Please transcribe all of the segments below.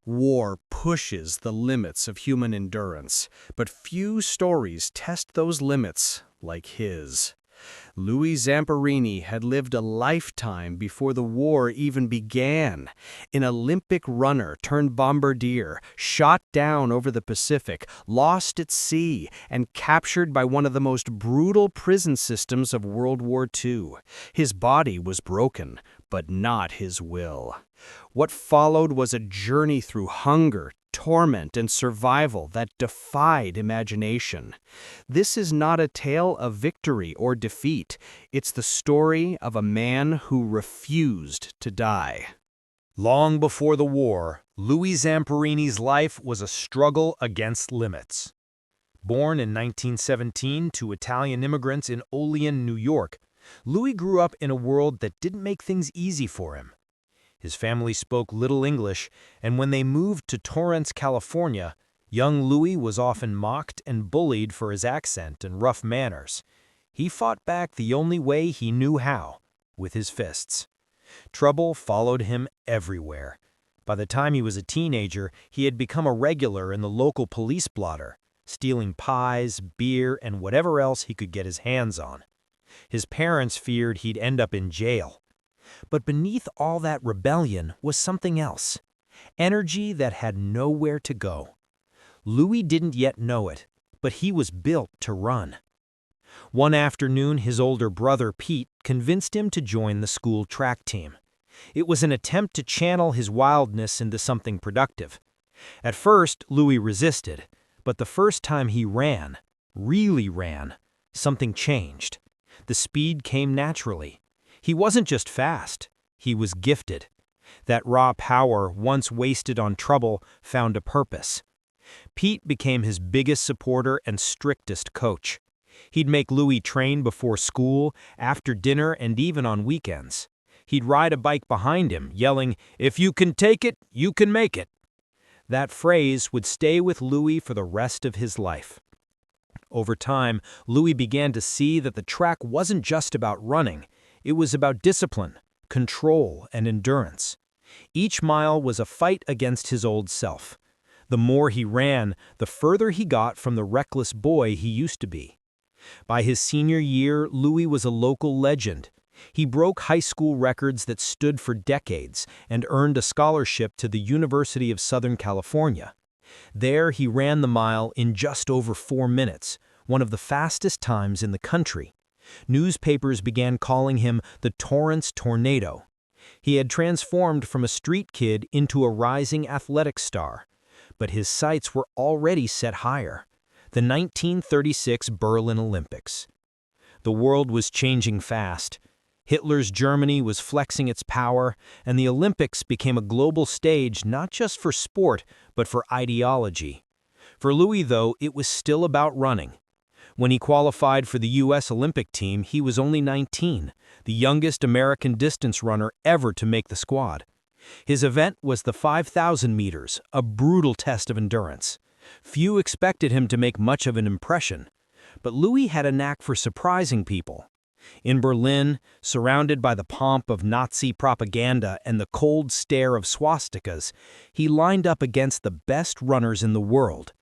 War pushes the limits of human endurance, but few stories test those limits like his. Louis Zamperini had lived a lifetime before the war even began. An Olympic runner turned bombardier, shot down over the Pacific, lost at sea, and captured by one of the most brutal prison systems of World War II. His body was broken, but not his will. What followed was a journey through hunger, torment, and survival that defied imagination. This is not a tale of victory or defeat. It's the story of a man who refused to die. Long before the war, Louis Zamperini's life was a struggle against limits. Born in 1917 to Italian immigrants in Olean, New York, Louis grew up in a world that didn't make things easy for him. His family spoke little English, and when they moved to Torrance, California, young Louis was often mocked and bullied for his accent and rough manners. He fought back the only way he knew how, with his fists. Trouble followed him everywhere. By the time he was a teenager, he had become a regular in the local police blotter, stealing pies, beer, and whatever else he could get his hands on. His parents feared he'd end up in jail. But beneath all that rebellion was something else, energy that had nowhere to go. Louis didn't yet know it, but he was built to run. One afternoon, his older brother, Pete, convinced him to join the school track team. It was an attempt to channel his wildness into something productive. At first, Louis resisted, but the first time he ran, really ran, something changed. The speed came naturally. He wasn't just fast, he was gifted. That raw power, once wasted on trouble, found a purpose. Pete became his biggest supporter and strictest coach. He'd make Louis train before school, after dinner, and even on weekends. He'd ride a bike behind him, yelling, "If you can take it, you can make it." That phrase would stay with Louis for the rest of his life. Over time, Louis began to see that the track wasn't just about running. It was about discipline, control, and endurance. Each mile was a fight against his old self. The more he ran, the further he got from the reckless boy he used to be. By his senior year, Louis was a local legend. He broke high school records that stood for decades and earned a scholarship to the University of Southern California. There, he ran the mile in just over 4 minutes, one of the fastest times in the country. Newspapers began calling him the Torrance Tornado. He had transformed from a street kid into a rising athletic star. But his sights were already set higher: the 1936 Berlin Olympics. The world was changing fast. Hitler's Germany was flexing its power, and the Olympics became a global stage not just for sport, but for ideology. For Louis, though, it was still about running. When he qualified for the U.S. Olympic team, he was only 19, the youngest American distance runner ever to make the squad. His event was the 5,000 meters, a brutal test of endurance. Few expected him to make much of an impression, but Louis had a knack for surprising people. In Berlin, surrounded by the pomp of Nazi propaganda and the cold stare of swastikas, he lined up against the best runners in the world.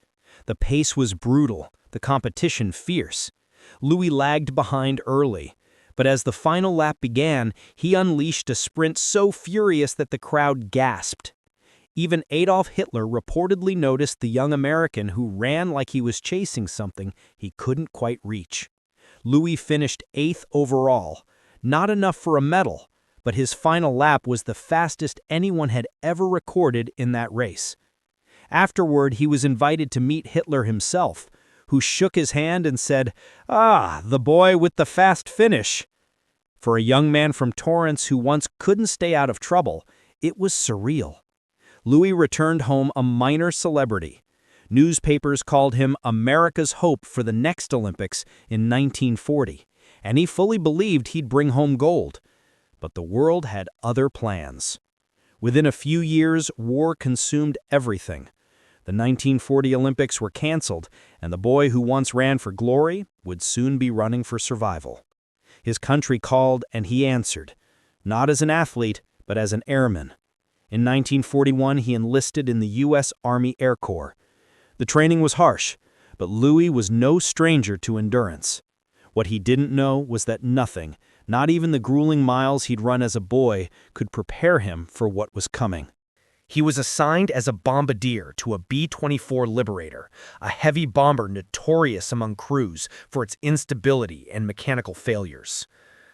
The pace was brutal, the competition fierce. Louis lagged behind early, but as the final lap began, he unleashed a sprint so furious that the crowd gasped. Even Adolf Hitler reportedly noticed the young American who ran like he was chasing something he couldn't quite reach. Louis finished 8th overall, not enough for a medal, but his final lap was the fastest anyone had ever recorded in that race. Afterward, he was invited to meet Hitler himself, who shook his hand and said, "Ah, the boy with the fast finish." For a young man from Torrance who once couldn't stay out of trouble, it was surreal. Louis returned home a minor celebrity. Newspapers called him America's hope for the next Olympics in 1940, and he fully believed he'd bring home gold. But the world had other plans. Within a few years, war consumed everything. The 1940 Olympics were canceled, and the boy who once ran for glory would soon be running for survival. His country called, and he answered, not as an athlete, but as an airman. In 1941, he enlisted in the U.S. Army Air Corps. The training was harsh, but Louis was no stranger to endurance. What he didn't know was that nothing, not even the grueling miles he'd run as a boy, could prepare him for what was coming. He was assigned as a bombardier to a B-24 Liberator, a heavy bomber notorious among crews for its instability and mechanical failures.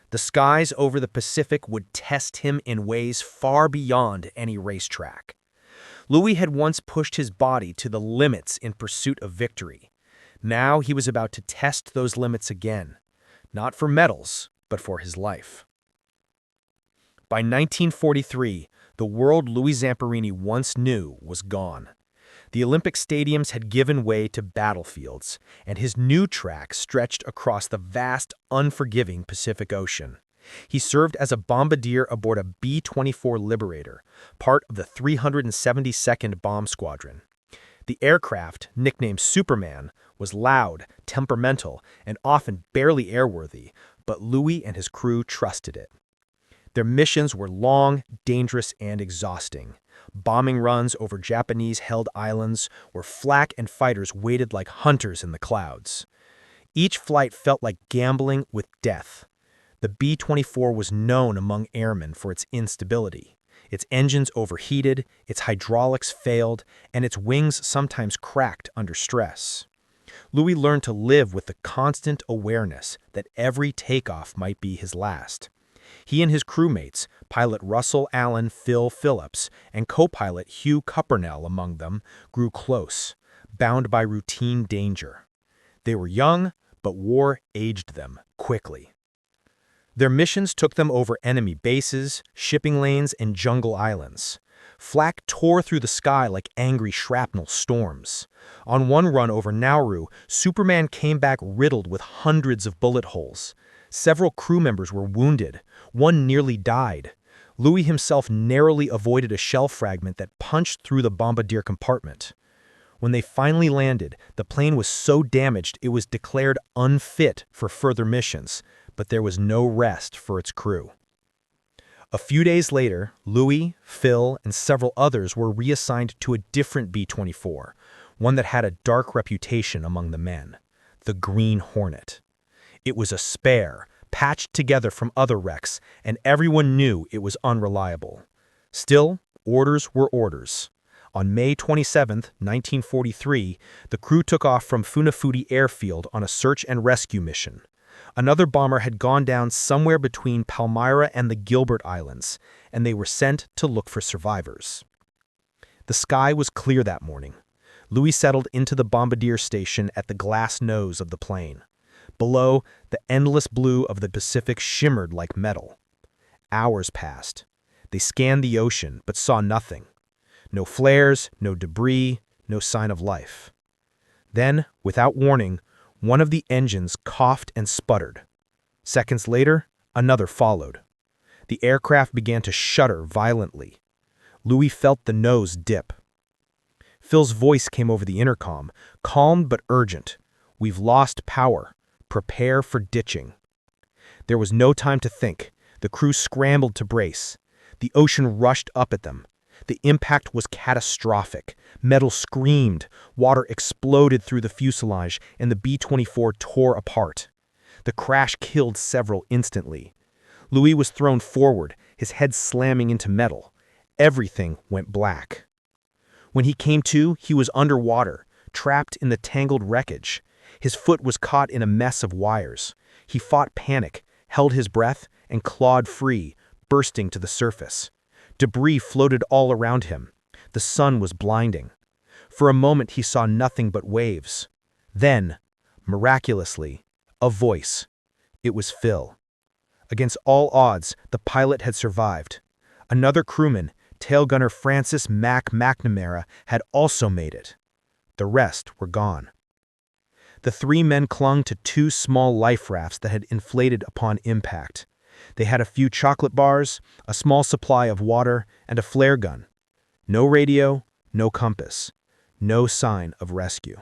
The skies over the Pacific would test him in ways far beyond any racetrack. Louis had once pushed his body to the limits in pursuit of victory. Now he was about to test those limits again, not for medals, but for his life. By 1943, the world Louis Zamperini once knew was gone. The Olympic stadiums had given way to battlefields, and his new track stretched across the vast, unforgiving Pacific Ocean. He served as a bombardier aboard a B-24 Liberator, part of the 372nd Bomb Squadron. The aircraft, nicknamed Superman, was loud, temperamental, and often barely airworthy, but Louis and his crew trusted it. Their missions were long, dangerous, and exhausting. Bombing runs over Japanese-held islands where flak and fighters waited like hunters in the clouds. Each flight felt like gambling with death. The B-24 was known among airmen for its instability. Its engines overheated, its hydraulics failed, and its wings sometimes cracked under stress. Louis learned to live with the constant awareness that every takeoff might be his last. He and his crewmates, pilot Russell Allen Phil Phillips and co-pilot Hugh Cuppernell among them, grew close, bound by routine danger. They were young, but war aged them quickly. Their missions took them over enemy bases, shipping lanes, and jungle islands. Flak tore through the sky like angry shrapnel storms. On one run over Nauru, Superman came back riddled with hundreds of bullet holes. Several crew members were wounded. One nearly died. Louis himself narrowly avoided a shell fragment that punched through the bombardier compartment. When they finally landed, the plane was so damaged it was declared unfit for further missions, but there was no rest for its crew. A few days later, Louis, Phil, and several others were reassigned to a different B-24, one that had a dark reputation among the men, the Green Hornet. It was a spare, patched together from other wrecks, and everyone knew it was unreliable. Still, orders were orders. On May 27, 1943, the crew took off from Funafuti Airfield on a search and rescue mission. Another bomber had gone down somewhere between Palmyra and the Gilbert Islands, and they were sent to look for survivors. The sky was clear that morning. Louis settled into the bombardier station at the glass nose of the plane. Below, the endless blue of the Pacific shimmered like metal. Hours passed. They scanned the ocean, but saw nothing. No flares, no debris, no sign of life. Then, without warning, one of the engines coughed and sputtered. Seconds later, another followed. The aircraft began to shudder violently. Louis felt the nose dip. Phil's voice came over the intercom, calm but urgent. "We've lost power. Prepare for ditching." There was no time to think. The crew scrambled to brace. The ocean rushed up at them. The impact was catastrophic. Metal screamed, water exploded through the fuselage, and the B-24 tore apart. The crash killed several instantly. Louis was thrown forward, his head slamming into metal. Everything went black. When he came to, he was underwater, trapped in the tangled wreckage. His foot was caught in a mess of wires. He fought panic, held his breath, and clawed free, bursting to the surface. Debris floated all around him. The sun was blinding. For a moment he saw nothing but waves. Then, miraculously, a voice. It was Phil. Against all odds, the pilot had survived. Another crewman, tail gunner Francis Mac McNamara, had also made it. The rest were gone. The three men clung to two small life rafts that had inflated upon impact. They had a few chocolate bars, a small supply of water, and a flare gun. No radio, no compass, no sign of rescue.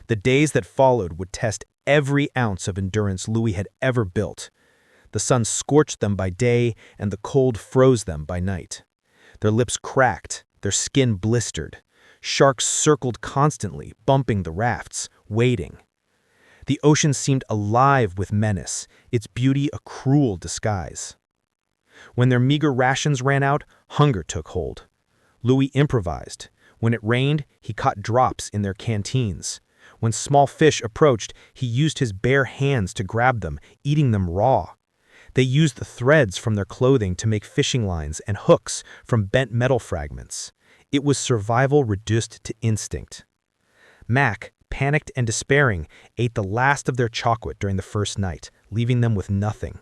The days that followed would test every ounce of endurance Louis had ever built. The sun scorched them by day, and the cold froze them by night. Their lips cracked, their skin blistered. Sharks circled constantly, bumping the rafts, waiting. The ocean seemed alive with menace, its beauty a cruel disguise. When their meager rations ran out, hunger took hold. Louis improvised. When it rained, he caught drops in their canteens. When small fish approached, he used his bare hands to grab them, eating them raw. They used the threads from their clothing to make fishing lines and hooks from bent metal fragments. It was survival reduced to instinct. Mac, panicked and despairing, ate the last of their chocolate during the first night, leaving them with nothing.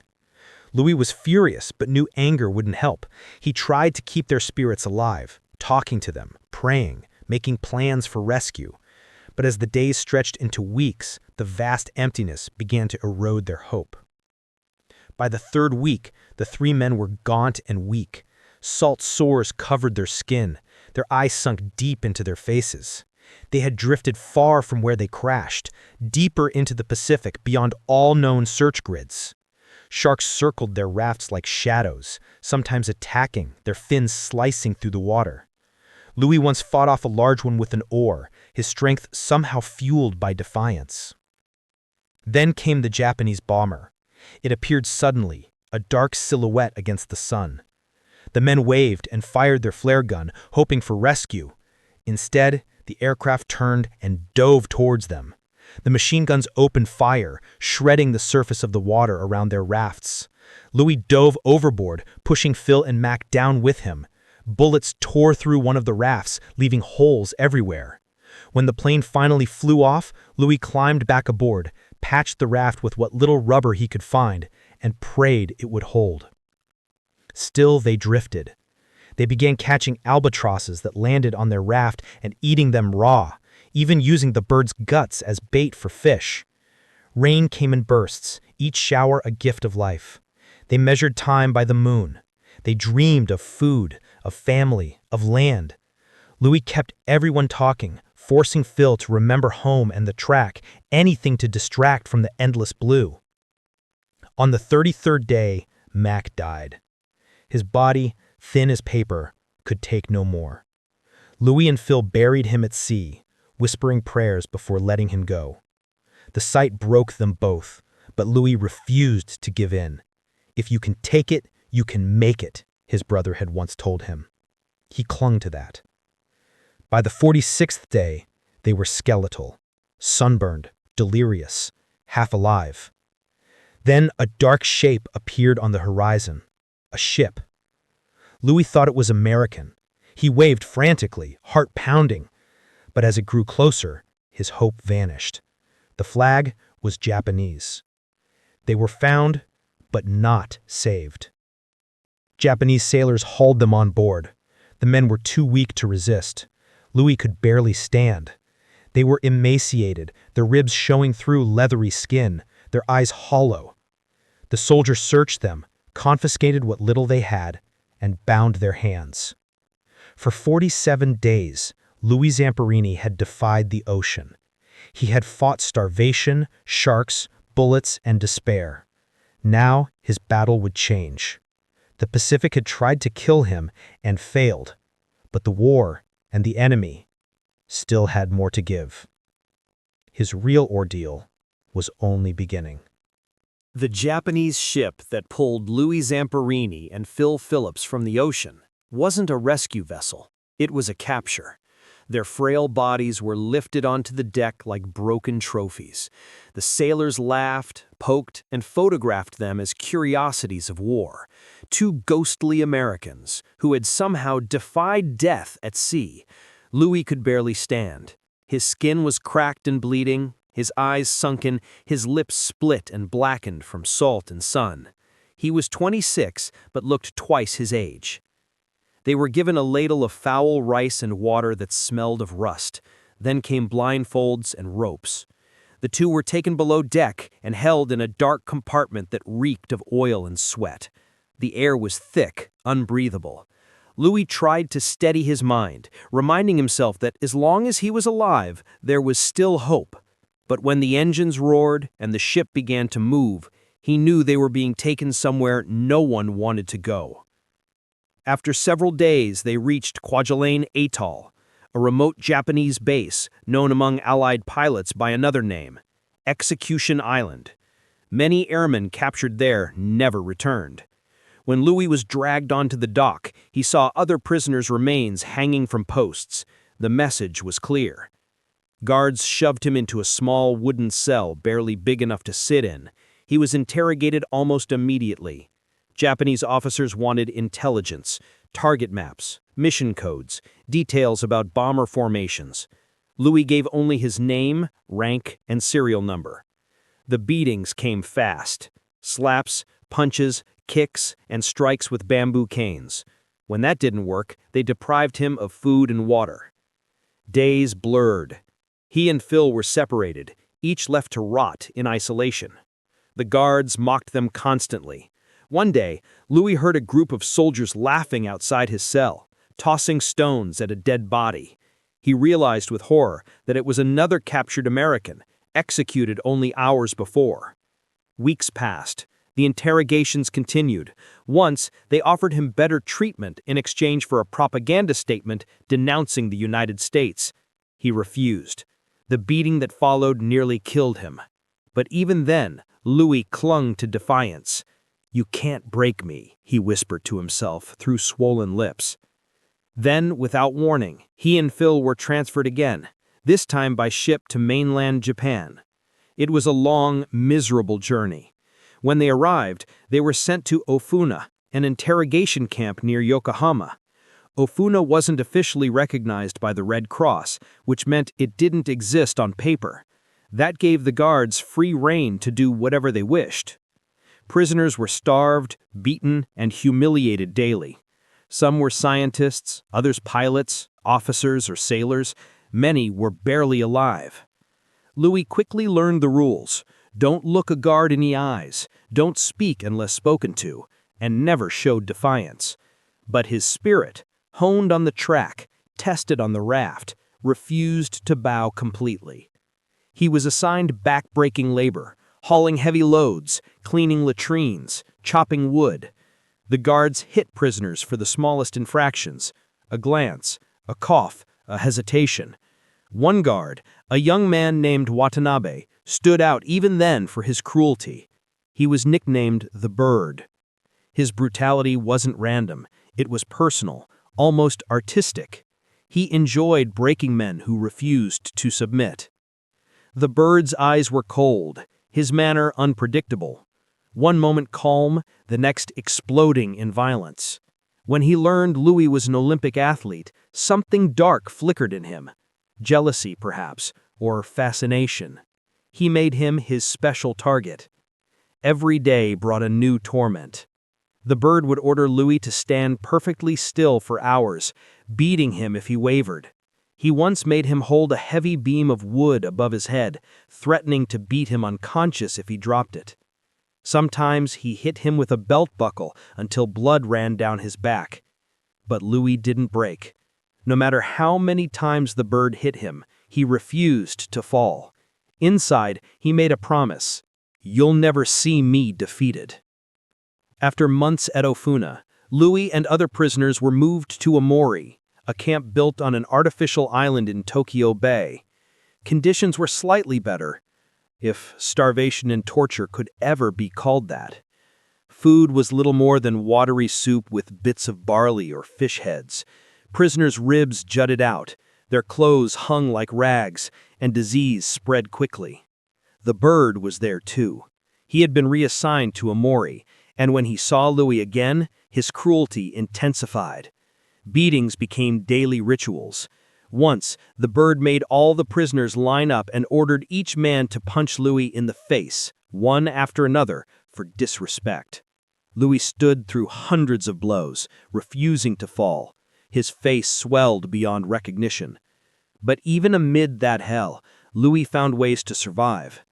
Louis was furious, but knew anger wouldn't help. He tried to keep their spirits alive, talking to them, praying, making plans for rescue. But as the days stretched into weeks, the vast emptiness began to erode their hope. By the third week, the three men were gaunt and weak. Salt sores covered their skin. Their eyes sunk deep into their faces. They had drifted far from where they crashed, deeper into the Pacific beyond all known search grids. Sharks circled their rafts like shadows, sometimes attacking, their fins slicing through the water. Louis once fought off a large one with an oar, his strength somehow fueled by defiance. Then came the Japanese bomber. It appeared suddenly, a dark silhouette against the sun. The men waved and fired their flare gun, hoping for rescue. Instead, the aircraft turned and dove towards them. The machine guns opened fire, shredding the surface of the water around their rafts. Louis dove overboard, pushing Phil and Mac down with him. Bullets tore through one of the rafts, leaving holes everywhere. When the plane finally flew off, Louis climbed back aboard, patched the raft with what little rubber he could find, and prayed it would hold. Still they drifted. They began catching albatrosses that landed on their raft and eating them raw, even using the birds' guts as bait for fish. Rain came in bursts, each shower a gift of life. They measured time by the moon. They dreamed of food, of family, of land. Louis kept everyone talking, forcing Phil to remember home and the track, anything to distract from the endless blue. On the 33rd day, Mac died. His body, thin as paper, could take no more. Louis and Phil buried him at sea, whispering prayers before letting him go. The sight broke them both, but Louis refused to give in. "If you can take it, you can make it," his brother had once told him. He clung to that. By the 46th day, they were skeletal, sunburned, delirious, half alive. Then a dark shape appeared on the horizon, a ship. Louis thought it was American. He waved frantically, heart pounding. But as it grew closer, his hope vanished. The flag was Japanese. They were found, but not saved. Japanese sailors hauled them on board. The men were too weak to resist. Louis could barely stand. They were emaciated, their ribs showing through leathery skin, their eyes hollow. The soldiers searched them, confiscated what little they had, and bound their hands. For 47 days, Louis Zamperini had defied the ocean. He had fought starvation, sharks, bullets, and despair. Now his battle would change. The Pacific had tried to kill him and failed, but the war and the enemy still had more to give. His real ordeal was only beginning. The Japanese ship that pulled Louis Zamperini and Phil Phillips from the ocean wasn't a rescue vessel. It was a capture. Their frail bodies were lifted onto the deck like broken trophies. The sailors laughed, poked, and photographed them as curiosities of war. Two ghostly Americans who had somehow defied death at sea. Louis could barely stand. His skin was cracked and bleeding, his eyes sunken, his lips split and blackened from salt and sun. He was 26, but looked twice his age. They were given a ladle of foul rice and water that smelled of rust. Then came blindfolds and ropes. The two were taken below deck and held in a dark compartment that reeked of oil and sweat. The air was thick, unbreathable. Louis tried to steady his mind, reminding himself that as long as he was alive, there was still hope. But when the engines roared and the ship began to move, he knew they were being taken somewhere no one wanted to go. After several days, they reached Kwajalein Atoll, a remote Japanese base known among Allied pilots by another name, Execution Island. Many airmen captured there never returned. When Louis was dragged onto the dock, he saw other prisoners' remains hanging from posts. The message was clear. Guards shoved him into a small wooden cell barely big enough to sit in. He was interrogated almost immediately. Japanese officers wanted intelligence, target maps, mission codes, details about bomber formations. Louis gave only his name, rank, and serial number. The beatings came fast. Slaps, punches, kicks, and strikes with bamboo canes. When that didn't work, they deprived him of food and water. Days blurred. He and Phil were separated, each left to rot in isolation. The guards mocked them constantly. One day, Louis heard a group of soldiers laughing outside his cell, tossing stones at a dead body. He realized with horror that it was another captured American, executed only hours before. Weeks passed. The interrogations continued. Once, they offered him better treatment in exchange for a propaganda statement denouncing the United States. He refused. The beating that followed nearly killed him. But even then, Louis clung to defiance. "You can't break me," he whispered to himself through swollen lips. Then, without warning, he and Phil were transferred again, this time by ship to mainland Japan. It was a long, miserable journey. When they arrived, they were sent to Ofuna, an interrogation camp near Yokohama. Ofuna wasn't officially recognized by the Red Cross, which meant it didn't exist on paper. That gave the guards free rein to do whatever they wished. Prisoners were starved, beaten, and humiliated daily. Some were scientists, others pilots, officers, or sailors. Many were barely alive. Louis quickly learned the rules. Don't look a guard in the eyes, don't speak unless spoken to, and never showed defiance. But his spirit, honed on the track, tested on the raft, refused to bow completely. He was assigned back-breaking labor, hauling heavy loads, cleaning latrines, chopping wood. The guards hit prisoners for the smallest infractions, a glance, a cough, a hesitation. One guard, a young man named Watanabe, stood out even then for his cruelty. He was nicknamed the Bird. His brutality wasn't random, it was personal, almost artistic. He enjoyed breaking men who refused to submit. The Bird's eyes were cold, his manner unpredictable. One moment calm, the next exploding in violence. When he learned Louis was an Olympic athlete, something dark flickered in him. Jealousy, perhaps, or fascination. He made him his special target. Every day brought a new torment. The Bird would order Louis to stand perfectly still for hours, beating him if he wavered. He once made him hold a heavy beam of wood above his head, threatening to beat him unconscious if he dropped it. Sometimes he hit him with a belt buckle until blood ran down his back. But Louis didn't break. No matter how many times the Bird hit him, he refused to fall. Inside, he made a promise: "You'll never see me defeated." After months at Ofuna, Louis and other prisoners were moved to Omori, a camp built on an artificial island in Tokyo Bay. Conditions were slightly better, if starvation and torture could ever be called that. Food was little more than watery soup with bits of barley or fish heads. Prisoners' ribs jutted out, their clothes hung like rags, and disease spread quickly. The Bird was there too. He had been reassigned to Omori, and when he saw Louis again, his cruelty intensified. Beatings became daily rituals. Once, the Bird made all the prisoners line up and ordered each man to punch Louis in the face, one after another, for disrespect. Louis stood through hundreds of blows, refusing to fall. His face swelled beyond recognition. But even amid that hell, Louis found ways to survive.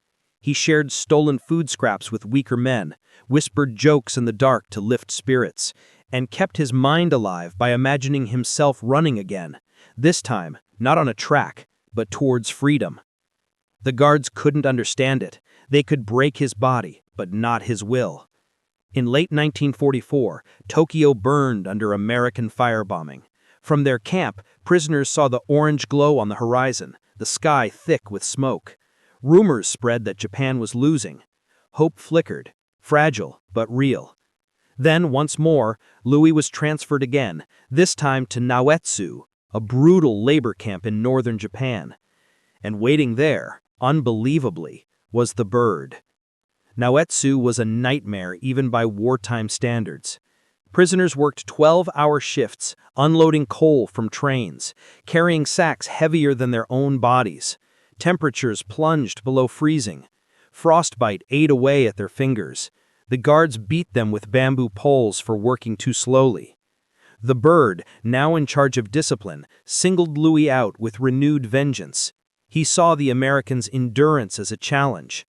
He shared stolen food scraps with weaker men, whispered jokes in the dark to lift spirits, and kept his mind alive by imagining himself running again, this time not on a track, but towards freedom. The guards couldn't understand it. They could break his body, but not his will. In late 1944, Tokyo burned under American firebombing. From their camp, prisoners saw the orange glow on the horizon, the sky thick with smoke. Rumors spread that Japan was losing. Hope flickered, fragile but real. Then, once more, Louis was transferred again, this time to Naoetsu, a brutal labor camp in northern Japan. And waiting there, unbelievably, was the bird. Naoetsu was a nightmare even by wartime standards. Prisoners worked 12-hour shifts, unloading coal from trains, carrying sacks heavier than their own bodies. Temperatures plunged below freezing. Frostbite ate away at their fingers. The guards beat them with bamboo poles for working too slowly. The bird, now in charge of discipline, singled Louis out with renewed vengeance. He saw the Americans' endurance as a challenge.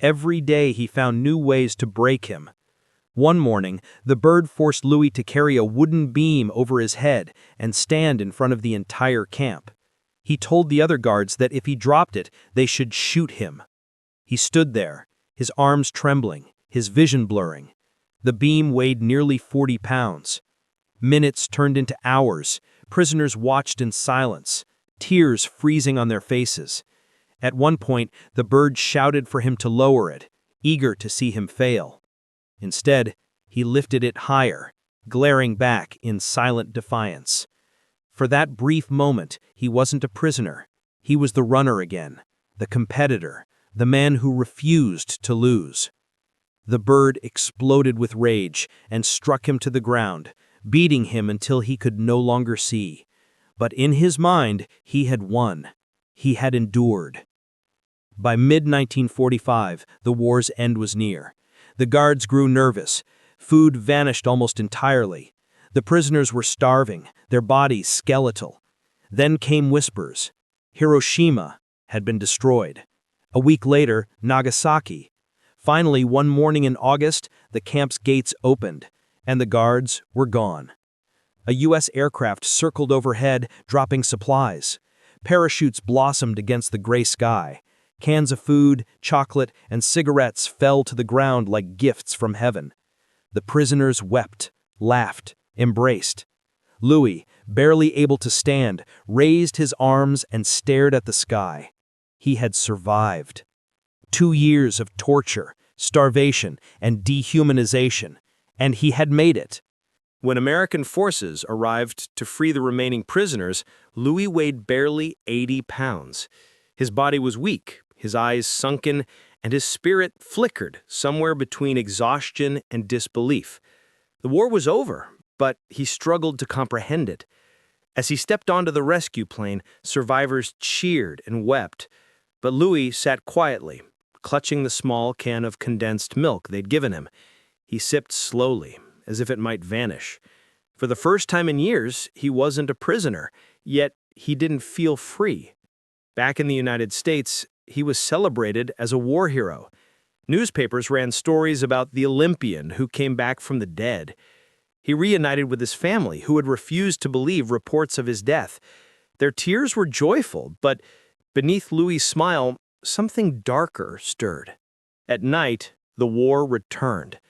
Every day he found new ways to break him. One morning, the bird forced Louis to carry a wooden beam over his head and stand in front of the entire camp. He told the other guards that if he dropped it, they should shoot him. He stood there, his arms trembling, his vision blurring. The beam weighed nearly 40 pounds. Minutes turned into hours. Prisoners watched in silence, tears freezing on their faces. At one point, the bird shouted for him to lower it, eager to see him fail. Instead, he lifted it higher, glaring back in silent defiance. For that brief moment, he wasn't a prisoner. He was the runner again, the competitor, the man who refused to lose. The bird exploded with rage and struck him to the ground, beating him until he could no longer see. But in his mind, he had won. He had endured. By mid-1945, the war's end was near. The guards grew nervous. Food vanished almost entirely. The prisoners were starving, their bodies skeletal. Then came whispers. Hiroshima had been destroyed. A week later, Nagasaki. Finally, one morning in August, the camp's gates opened, and the guards were gone. A U.S. aircraft circled overhead, dropping supplies. Parachutes blossomed against the gray sky. Cans of food, chocolate, and cigarettes fell to the ground like gifts from heaven. The prisoners wept, laughed, embraced. Louis, barely able to stand, raised his arms and stared at the sky. He had survived. 2 years of torture, starvation, and dehumanization, and he had made it. When American forces arrived to free the remaining prisoners, Louis weighed barely 80 pounds. His body was weak, his eyes sunken, and his spirit flickered somewhere between exhaustion and disbelief. The war was over, but he struggled to comprehend it. As he stepped onto the rescue plane, survivors cheered and wept, but Louis sat quietly, clutching the small can of condensed milk they'd given him. He sipped slowly, as if it might vanish. For the first time in years, he wasn't a prisoner, yet he didn't feel free. Back in the United States, he was celebrated as a war hero. Newspapers ran stories about the Olympian who came back from the dead. He reunited with his family, who had refused to believe reports of his death. Their tears were joyful, but beneath Louis' smile, something darker stirred. At night, the war returned.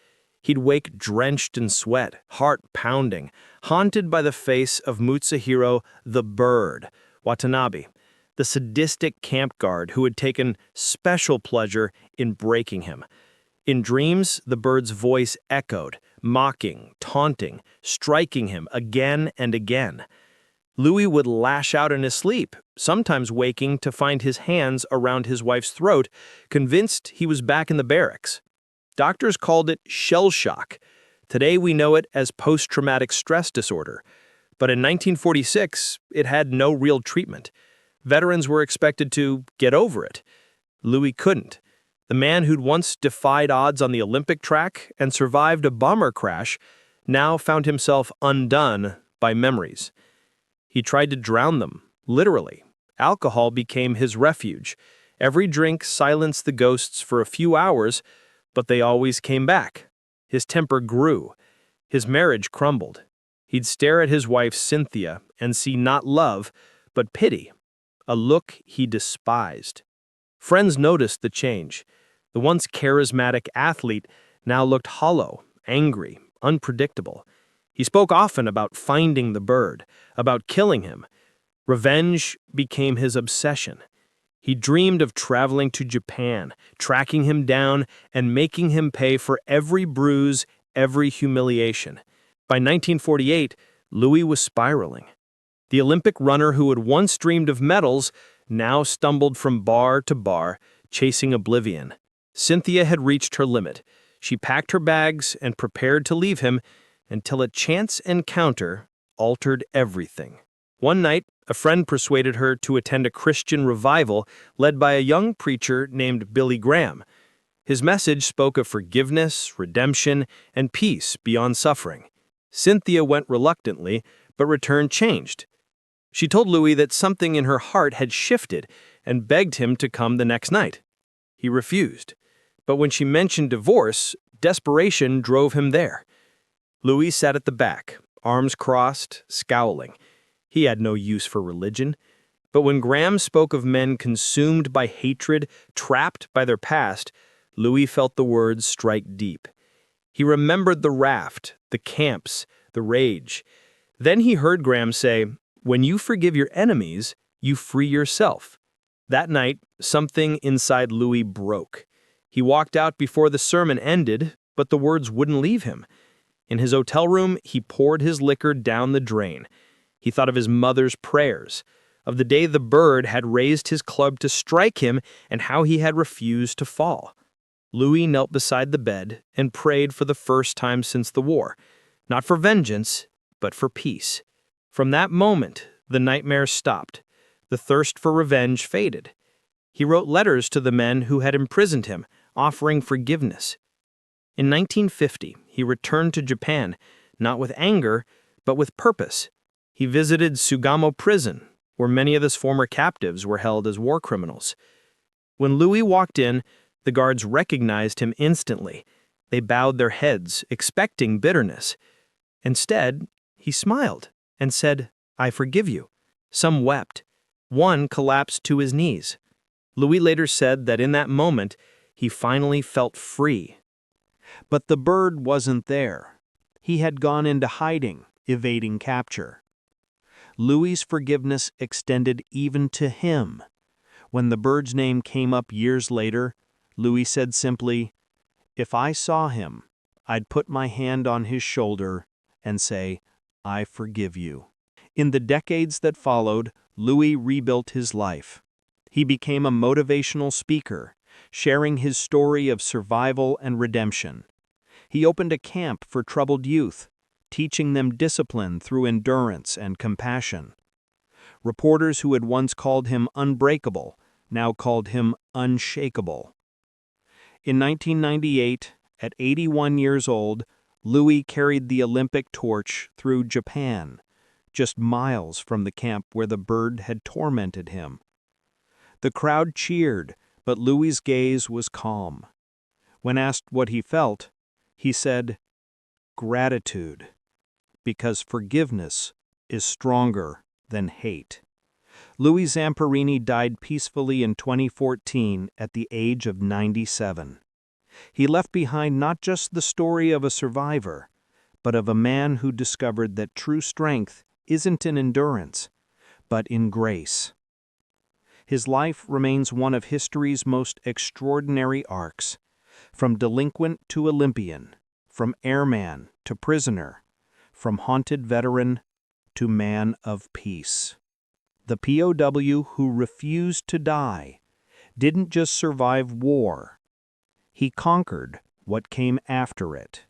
He'd wake drenched in sweat, heart pounding, haunted by the face of Mutsuhiro the Bird Watanabe, the sadistic camp guard who had taken special pleasure in breaking him. In dreams, the bird's voice echoed, mocking, taunting, striking him again and again. Louis would lash out in his sleep, sometimes waking to find his hands around his wife's throat, convinced he was back in the barracks. Doctors called it shell shock. Today we know it as post-traumatic stress disorder. But in 1946, it had no real treatment. Veterans were expected to get over it. Louis couldn't. The man who'd once defied odds on the Olympic track and survived a bomber crash now found himself undone by memories. He tried to drown them, literally. Alcohol became his refuge. Every drink silenced the ghosts for a few hours, but they always came back. His temper grew. His marriage crumbled. He'd stare at his wife Cynthia and see not love, but pity, a look he despised. Friends noticed the change. The once charismatic athlete now looked hollow, angry, unpredictable. He spoke often about finding the bird, about killing him. Revenge became his obsession. He dreamed of traveling to Japan, tracking him down, and making him pay for every bruise, every humiliation. By 1948, Louis was spiraling. The Olympic runner who had once dreamed of medals now stumbled from bar to bar, chasing oblivion. Cynthia had reached her limit. She packed her bags and prepared to leave him until a chance encounter altered everything. One night, a friend persuaded her to attend a Christian revival led by a young preacher named Billy Graham. His message spoke of forgiveness, redemption, and peace beyond suffering. Cynthia went reluctantly, but returned changed. She told Louis that something in her heart had shifted and begged him to come the next night. He refused, but when she mentioned divorce, desperation drove him there. Louis sat at the back, arms crossed, scowling. He had no use for religion, but when Graham spoke of men consumed by hatred, trapped by their past, Louis felt the words strike deep. He remembered the raft, the camps, the rage. Then he heard Graham say, "When you forgive your enemies, you free yourself." That night, something inside Louis broke. He walked out before the sermon ended, but the words wouldn't leave him. In his hotel room, he poured his liquor down the drain. He thought of his mother's prayers, of the day the bird had raised his club to strike him and how he had refused to fall. Louis knelt beside the bed and prayed for the first time since the war, not for vengeance, but for peace. From that moment, the nightmares stopped. The thirst for revenge faded. He wrote letters to the men who had imprisoned him, offering forgiveness. In 1950, he returned to Japan, not with anger, but with purpose. He visited Sugamo prison, where many of his former captives were held as war criminals. When Louis walked in, the guards recognized him instantly. They bowed their heads, expecting bitterness. Instead, he smiled and said, "I forgive you." Some wept. One collapsed to his knees. Louis later said that in that moment, he finally felt free. But the bird wasn't there. He had gone into hiding, evading capture. Louis's forgiveness extended even to him. When the bird's name came up years later, Louis said simply, "If I saw him, I'd put my hand on his shoulder and say, 'I forgive you.'" In the decades that followed, Louis rebuilt his life. He became a motivational speaker, sharing his story of survival and redemption. He opened a camp for troubled youth, teaching them discipline through endurance and compassion. Reporters who had once called him unbreakable now called him unshakable. In 1998, at 81 years old, Louis carried the Olympic torch through Japan, just miles from the camp where the bird had tormented him. The crowd cheered, but Louis's gaze was calm. When asked what he felt, he said, "Gratitude, because forgiveness is stronger than hate." Louis Zamperini died peacefully in 2014 at the age of 97. He left behind not just the story of a survivor, but of a man who discovered that true strength isn't in endurance, but in grace. His life remains one of history's most extraordinary arcs, from delinquent to Olympian, from airman to prisoner, from haunted veteran to man of peace. The POW who refused to die didn't just survive war. He conquered what came after it.